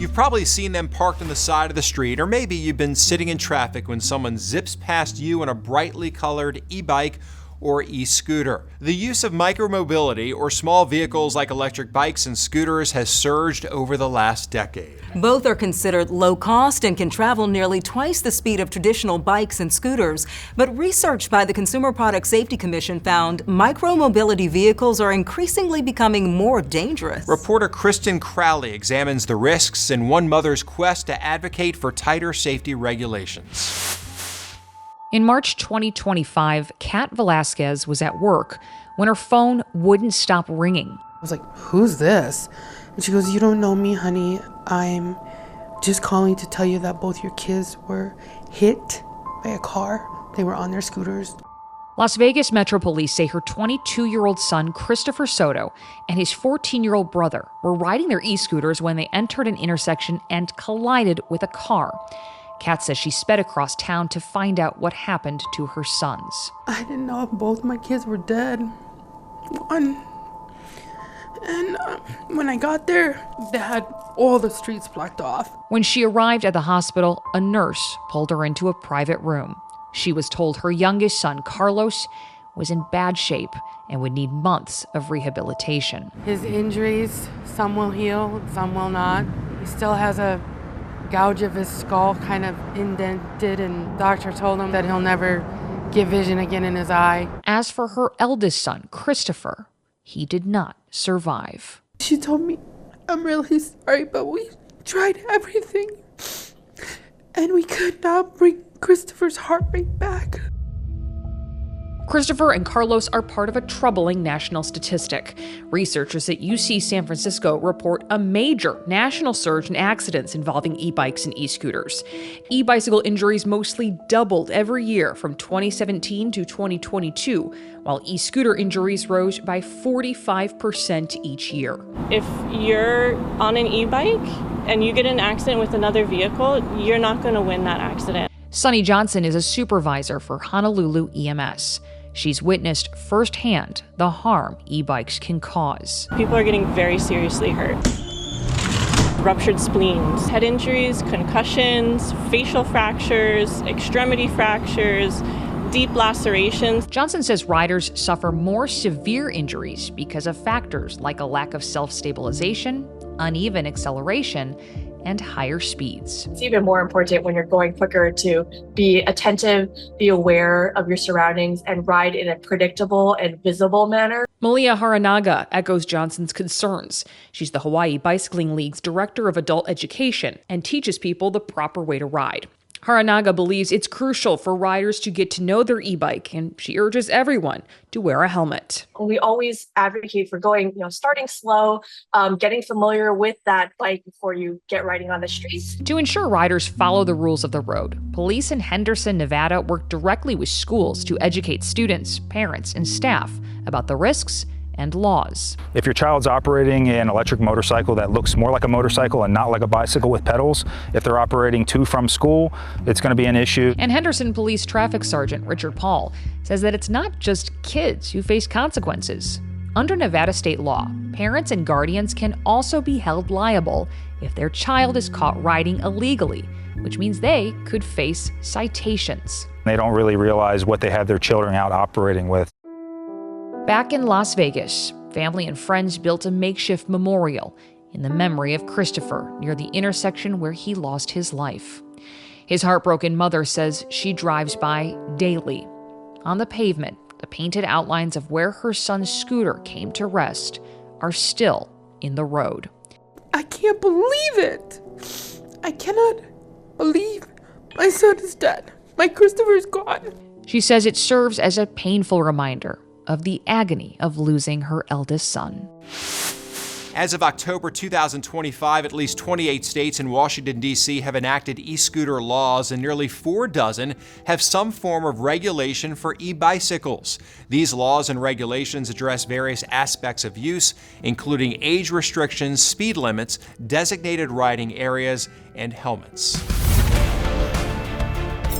You've probably seen them parked on the side of the street, or maybe you've been sitting in traffic when someone zips past you on a brightly colored e-bike or e-scooter. The use of micromobility, or small vehicles like electric bikes and scooters, has surged over the last decade. Both are considered low cost and can travel nearly twice the speed of traditional bikes and scooters. But research by the Consumer Product Safety Commission found micromobility vehicles are increasingly becoming more dangerous. Reporter Kristen Crowley examines the risks in one mother's quest to advocate for tighter safety regulations. In March 2025, Kat Velasquez was at work when her phone wouldn't stop ringing. I was like, "Who's this?" And she goes, "You don't know me, honey. I'm just calling to tell you that both your kids were hit by a car. They were on their scooters." Las Vegas Metro Police say her 22-year-old son, Christopher Soto, and his 14-year-old brother were riding their e-scooters when they entered an intersection and collided with a car. Kat says she sped across town to find out what happened to her sons. I didn't know if both my kids were dead. One. And when I got there, they had all the streets blocked off. When she arrived at the hospital, a nurse pulled her into a private room. She was told her youngest son, Carlos, was in bad shape and would need months of rehabilitation. His injuries, some will heal, some will not. He still has a gouge of his skull kind of indented, and doctor told him that he'll never get vision again in his eye. As for her eldest son, Christopher, he did not survive. She told me, "I'm really sorry, but we tried everything, and we could not bring Christopher's heart rate back." Christopher and Carlos are part of a troubling national statistic. Researchers at UC San Francisco report a major national surge in accidents involving e-bikes and e-scooters. E-bicycle injuries mostly doubled every year from 2017 to 2022, while e-scooter injuries rose by 45% each year. If you're on an e-bike and you get in an accident with another vehicle, you're not going to win that accident. Sunny Johnson is a supervisor for Honolulu EMS. She's witnessed firsthand the harm e-bikes can cause. People are getting very seriously hurt. Ruptured spleens, head injuries, concussions, facial fractures, extremity fractures, deep lacerations. Johnson says riders suffer more severe injuries because of factors like a lack of self-stabilization, uneven acceleration, and higher speeds. It's even more important when you're going quicker to be attentive, be aware of your surroundings, and ride in a predictable and visible manner. Malia Haranaga echoes Johnson's concerns. She's the Hawaii Bicycling League's director of adult education and teaches people the proper way to ride. Haranaga believes it's crucial for riders to get to know their e-bike, and she urges everyone to wear a helmet. We always advocate for going, starting slow, getting familiar with that bike before you get riding on the streets. To ensure riders follow the rules of the road, police in Henderson, Nevada work directly with schools to educate students, parents, and staff about the risks and laws. If your child's operating an electric motorcycle that looks more like a motorcycle and not like a bicycle with pedals, if they're operating to from school, it's going to be an issue. And Henderson Police Traffic Sergeant Richard Paul says that it's not just kids who face consequences. Under Nevada state law, parents and guardians can also be held liable if their child is caught riding illegally, which means they could face citations. They don't really realize what they have their children out operating with. Back in Las Vegas, family and friends built a makeshift memorial in the memory of Christopher near the intersection where he lost his life. His heartbroken mother says she drives by daily. On the pavement, the painted outlines of where her son's scooter came to rest are still in the road. I can't believe it. I cannot believe my son is dead. My Christopher's gone. She says it serves as a painful reminder of the agony of losing her eldest son. As of October 2025, at least 28 states and Washington, D.C. have enacted e-scooter laws, and nearly 4 dozen have some form of regulation for e-bicycles. These laws and regulations address various aspects of use, including age restrictions, speed limits, designated riding areas, and helmets.